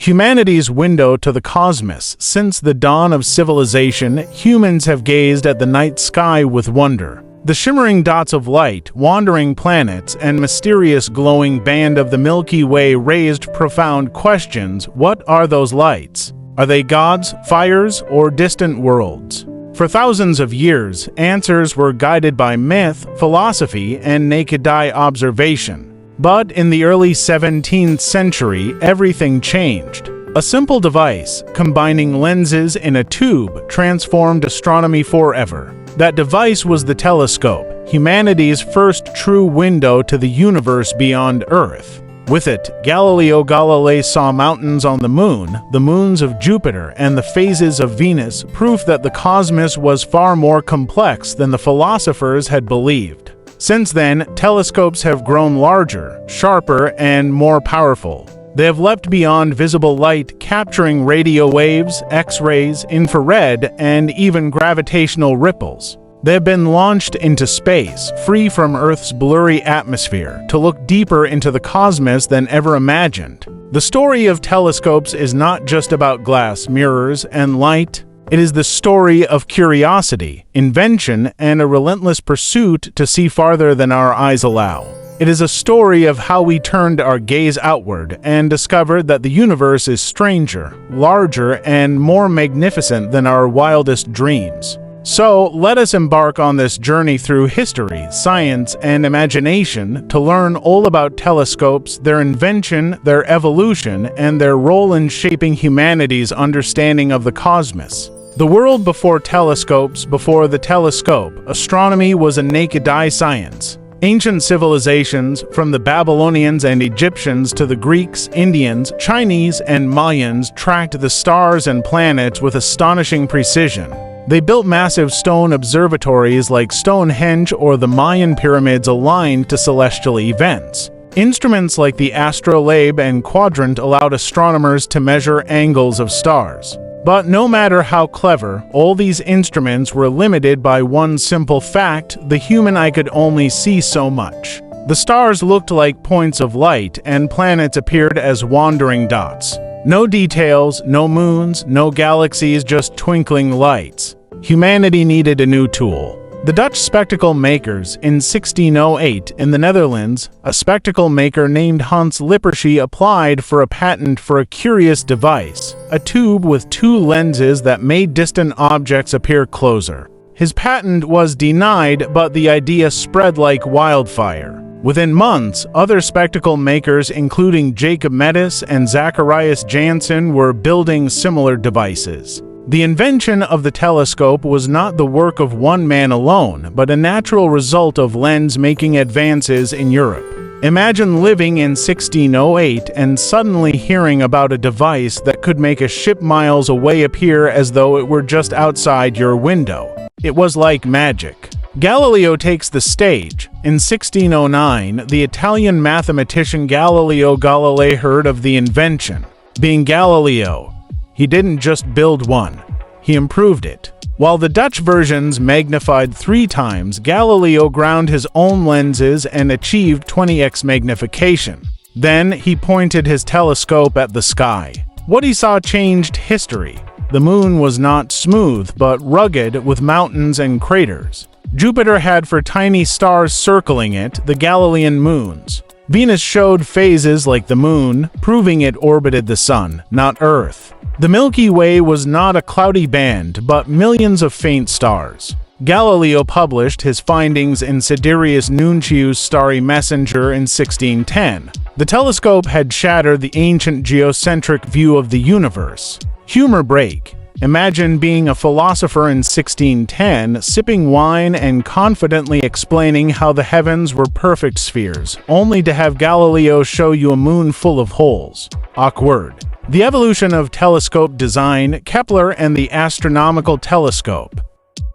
Humanity's window to the cosmos. Since the dawn of civilization, humans have gazed at the night sky with wonder. The shimmering dots of light, wandering planets, and mysterious glowing band of the Milky Way raised profound questions. What are those lights? Are they gods, fires, or distant worlds? For thousands of years, answers were guided by myth, philosophy, and naked eye observation. But in the early 17th century, everything changed. A simple device, combining lenses in a tube, transformed astronomy forever. That device was the telescope, humanity's first true window to the universe beyond Earth. With it, Galileo Galilei saw mountains on the moons of Jupiter, and the phases of Venus, proof that the cosmos was far more complex than the philosophers had believed. Since then, telescopes have grown larger, sharper, and more powerful. They have leapt beyond visible light, capturing radio waves, X-rays, infrared, and even gravitational ripples. They have been launched into space, free from Earth's blurry atmosphere, to look deeper into the cosmos than ever imagined. The story of telescopes is not just about glass, mirrors, and light. It is the story of curiosity, invention, and a relentless pursuit to see farther than our eyes allow. It is a story of how we turned our gaze outward and discovered that the universe is stranger, larger, and more magnificent than our wildest dreams. So, let us embark on this journey through history, science, and imagination to learn all about telescopes, their invention, their evolution, and their role in shaping humanity's understanding of the cosmos. The world before telescopes. Before the telescope, astronomy was a naked eye science. Ancient civilizations, from the Babylonians and Egyptians to the Greeks, Indians, Chinese, and Mayans, tracked the stars and planets with astonishing precision. They built massive stone observatories like Stonehenge or the Mayan pyramids aligned to celestial events. Instruments like the astrolabe and quadrant allowed astronomers to measure angles of stars. But no matter how clever, all these instruments were limited by one simple fact: the human eye could only see so much. The stars looked like points of light, and planets appeared as wandering dots. No details, no moons, no galaxies, just twinkling lights. Humanity needed a new tool. The Dutch spectacle makers. In 1608, in the Netherlands, a spectacle maker named Hans Lippershey applied for a patent for a curious device, a tube with two lenses that made distant objects appear closer. His patent was denied, but the idea spread like wildfire. Within months, other spectacle makers, including Jacob Mettis and Zacharias Janssen, were building similar devices. The invention of the telescope was not the work of one man alone, but a natural result of lens-making advances in Europe. Imagine living in 1608 and suddenly hearing about a device that could make a ship miles away appear as though it were just outside your window. It was like magic. Galileo takes the stage. In 1609, the Italian mathematician Galileo Galilei heard of the invention. Being Galileo, he didn't just build one, he improved it. While the Dutch versions magnified 3 times, Galileo ground his own lenses and achieved 20x magnification. Then he pointed his telescope at the sky. What he saw changed history. The moon was not smooth, but rugged, with mountains and craters. Jupiter had 4 tiny stars circling it, the Galilean moons. Venus showed phases like the moon, proving it orbited the sun, not Earth. The Milky Way was not a cloudy band, but millions of faint stars. Galileo published his findings in Sidereus Nuncius' Starry Messenger in 1610. The telescope had shattered the ancient geocentric view of the universe. Humor break. Imagine being a philosopher in 1610, sipping wine and confidently explaining how the heavens were perfect spheres, only to have Galileo show you a moon full of holes. Awkward. The evolution of telescope design. Kepler and the astronomical telescope.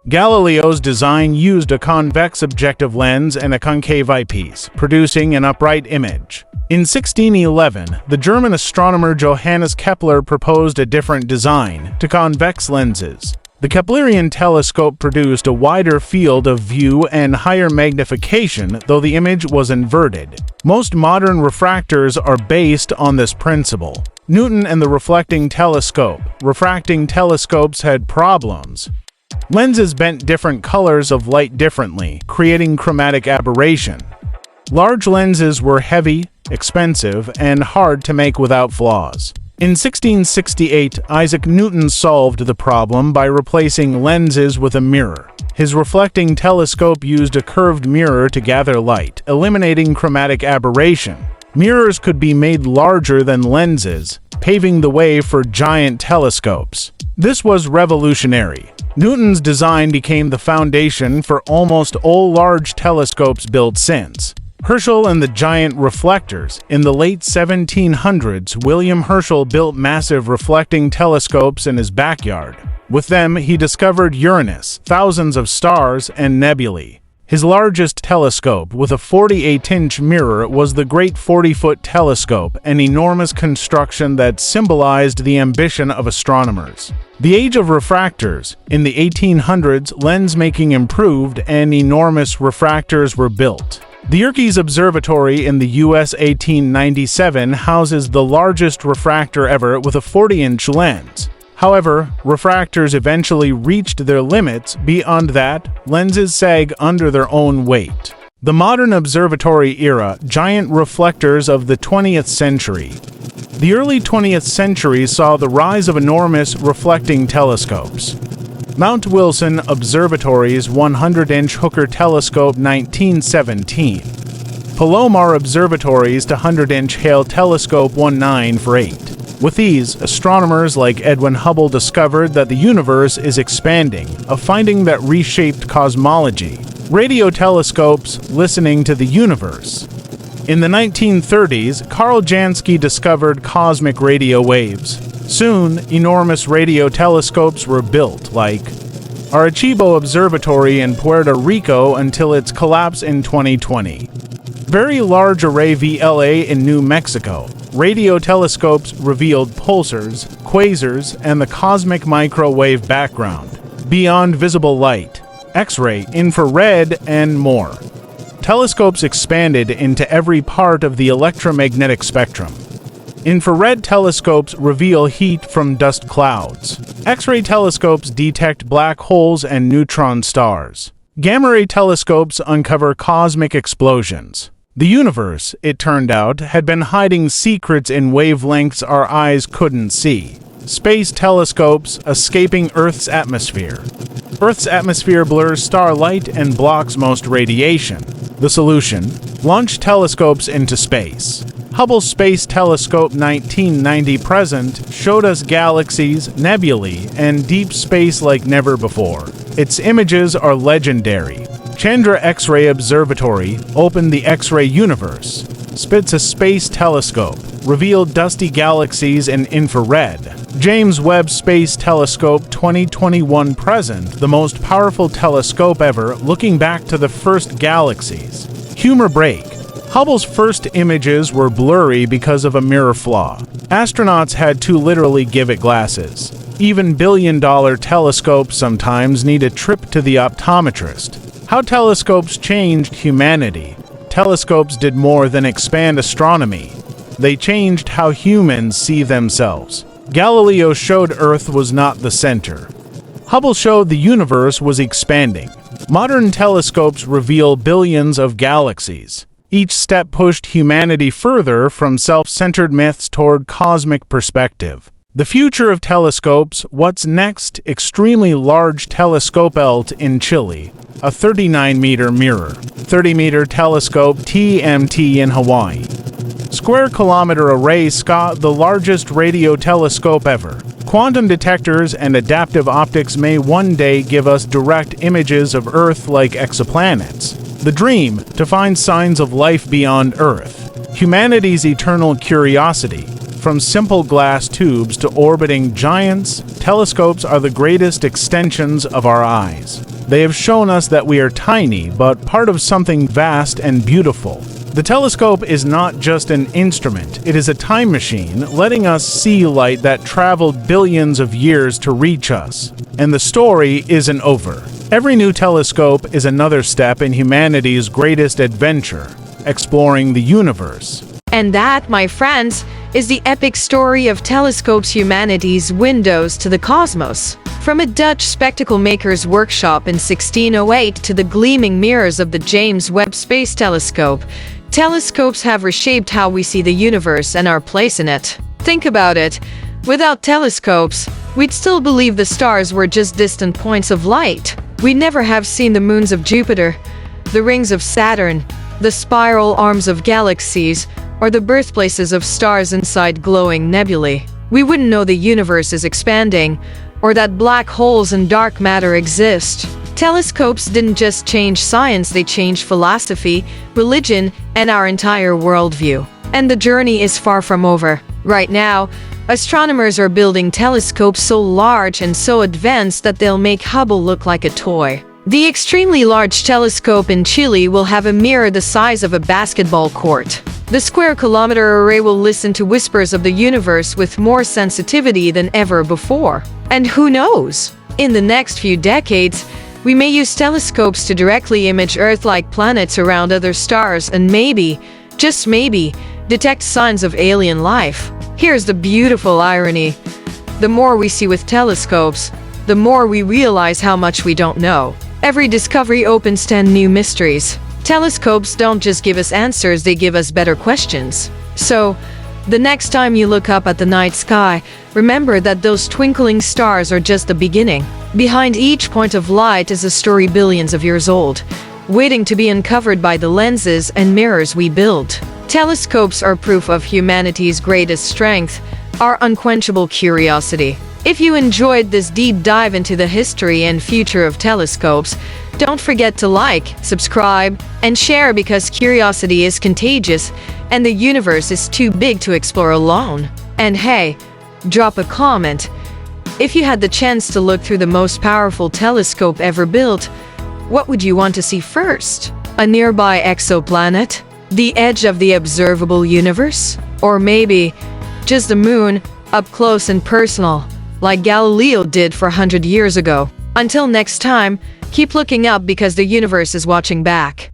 Galileo's design used a convex objective lens and a concave eyepiece, producing an upright image. In 1611, the German astronomer Johannes Kepler proposed a different design, to convex lenses. The Keplerian telescope produced a wider field of view and higher magnification, though the image was inverted. Most modern refractors are based on this principle. Newton and the reflecting telescope. Refracting telescopes had problems. Lenses bent different colors of light differently, creating chromatic aberration. Large lenses were heavy, expensive, and hard to make without flaws. In 1668, Isaac Newton solved the problem by replacing lenses with a mirror. His reflecting telescope used a curved mirror to gather light, eliminating chromatic aberration. Mirrors could be made larger than lenses, paving the way for giant telescopes. This was revolutionary. Newton's design became the foundation for almost all large telescopes built since. Herschel and the giant reflectors. In the late 1700s, William Herschel built massive reflecting telescopes in his backyard. With them, he discovered Uranus, thousands of stars, and nebulae. His largest telescope, with a 48-inch mirror, was the Great 40-Foot Telescope, an enormous construction that symbolized the ambition of astronomers. The age of refractors. In the 1800s, lens-making improved and enormous refractors were built. The Yerkes Observatory in the U.S. 1897 houses the largest refractor ever with a 40-inch lens. However, refractors eventually reached their limits. Beyond that, lenses sag under their own weight. The modern observatory era, giant reflectors of the 20th century. The early 20th century saw the rise of enormous reflecting telescopes. Mount Wilson Observatory's 100-inch Hooker Telescope 1917. Palomar Observatory's 200-inch Hale Telescope 1948. With these, astronomers like Edwin Hubble discovered that the universe is expanding, a finding that reshaped cosmology. Radio telescopes listening to the universe. In the 1930s, Carl Jansky discovered cosmic radio waves. Soon, enormous radio telescopes were built, like Arecibo Observatory in Puerto Rico until its collapse in 2020. Very Large Array VLA in New Mexico. Radio telescopes revealed pulsars, quasars, and the cosmic microwave background, beyond visible light, X-ray, infrared, and more. Telescopes expanded into every part of the electromagnetic spectrum. Infrared telescopes reveal heat from dust clouds. X-ray telescopes detect black holes and neutron stars. Gamma-ray telescopes uncover cosmic explosions. The universe, it turned out, had been hiding secrets in wavelengths our eyes couldn't see. Space telescopes escaping Earth's atmosphere. Earth's atmosphere blurs starlight and blocks most radiation. The solution? Launch telescopes into space. Hubble Space Telescope 1990 present showed us galaxies, nebulae, and deep space like never before. Its images are legendary. Chandra X-ray Observatory opened the X-ray universe. Spitzer Space Telescope revealed dusty galaxies in infrared. James Webb Space Telescope 2021 present, the most powerful telescope ever, looking back to the first galaxies. Humor break. Hubble's first images were blurry because of a mirror flaw. Astronauts had to literally give it glasses. Even billion-dollar telescopes sometimes need a trip to the optometrist. How telescopes changed humanity. Telescopes did more than expand astronomy. They changed how humans see themselves. Galileo showed Earth was not the center. Hubble showed the universe was expanding. Modern telescopes reveal billions of galaxies. Each step pushed humanity further from self-centered myths toward cosmic perspective. The future of telescopes. What's next? Extremely large telescope ELT in Chile. A 39-meter mirror. 30-meter telescope TMT in Hawaii. Square Kilometer Array SKA, the largest radio telescope ever. Quantum detectors and adaptive optics may one day give us direct images of Earth like exoplanets. The dream, to find signs of life beyond Earth. Humanity's eternal curiosity. From simple glass tubes to orbiting giants, telescopes are the greatest extensions of our eyes. They have shown us that we are tiny, but part of something vast and beautiful. The telescope is not just an instrument, it is a time machine, letting us see light that traveled billions of years to reach us. And the story isn't over. Every new telescope is another step in humanity's greatest adventure, exploring the universe. And that, my friends, is the epic story of telescopes, humanity's windows to the cosmos. From a Dutch spectacle maker's workshop in 1608 to the gleaming mirrors of the James Webb Space Telescope, telescopes have reshaped how we see the universe and our place in it. Think about it. Without telescopes, we'd still believe the stars were just distant points of light. We'd never have seen the moons of Jupiter, the rings of Saturn, the spiral arms of galaxies, or the birthplaces of stars inside glowing nebulae. We wouldn't know the universe is expanding, or that black holes and dark matter exist. Telescopes didn't just change science, they changed philosophy, religion, and our entire worldview. And the journey is far from over. Right now, astronomers are building telescopes so large and so advanced that they'll make Hubble look like a toy. The extremely large telescope in Chile will have a mirror the size of a basketball court. The square-kilometer array will listen to whispers of the universe with more sensitivity than ever before. And who knows? In the next few decades, we may use telescopes to directly image Earth-like planets around other stars and maybe, just maybe, detect signs of alien life. Here's the beautiful irony. The more we see with telescopes, the more we realize how much we don't know. Every discovery opens 10 new mysteries. Telescopes don't just give us answers, they give us better questions. So, the next time you look up at the night sky, remember that those twinkling stars are just the beginning. Behind each point of light is a story billions of years old, waiting to be uncovered by the lenses and mirrors we build. Telescopes are proof of humanity's greatest strength, our unquenchable curiosity. If you enjoyed this deep dive into the history and future of telescopes, don't forget to like, subscribe, and share because curiosity is contagious and the universe is too big to explore alone. And hey, drop a comment. If you had the chance to look through the most powerful telescope ever built, what would you want to see first? A nearby exoplanet? The edge of the observable universe? Or maybe just the moon, up close and personal, like Galileo did 400 years ago? Until next time, keep looking up because the universe is watching back.